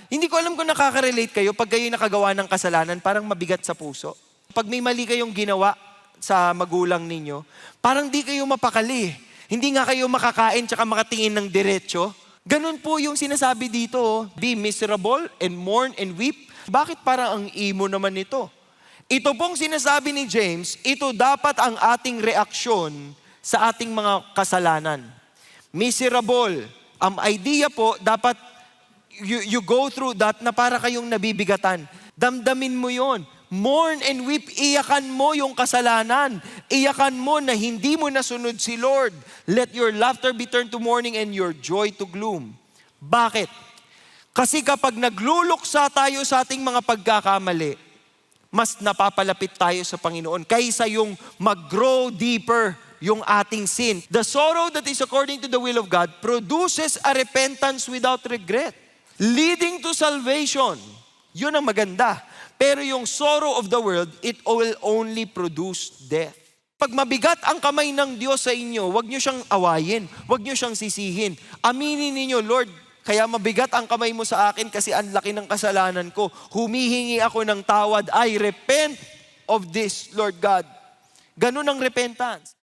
Hindi ko alam kung nakaka-relate kayo pag kayo'y nakagawa ng kasalanan, parang mabigat sa puso. Pag may mali kayong ginawa sa magulang ninyo, parang di kayo mapakali. Hindi nga kayo makakain tsaka makatingin ng diretsyo. Ganun po yung sinasabi dito, oh. Be miserable and mourn and weep. Bakit parang ang imo naman ito? Ito pong sinasabi ni James, ito dapat ang ating reaksyon sa ating mga kasalanan. Miserable. Ang idea po, dapat you go through that na para kayong nabibigatan. Damdamin mo yon. Mourn and weep, iyakan mo yung kasalanan. Iyakan mo na hindi mo nasunod si Lord. Let your laughter be turned to mourning and your joy to gloom. Bakit? Kasi kapag nagluluksa tayo sa ating mga pagkakamali, mas napapalapit tayo sa Panginoon kaysa yung mag-grow deeper yung ating sin. The sorrow that is according to the will of God produces a repentance without regret, leading to salvation. Yun ang maganda. Pero yung sorrow of the world, it will only produce death. Pag mabigat ang kamay ng Diyos sa inyo, huwag nyo siyang awayin, huwag nyo siyang sisihin. Aminin ninyo, Lord, kaya mabigat ang kamay mo sa akin kasi ang laki ng kasalanan ko. Humihingi ako ng tawad. I repent of this, Lord God. Ganun ang repentance.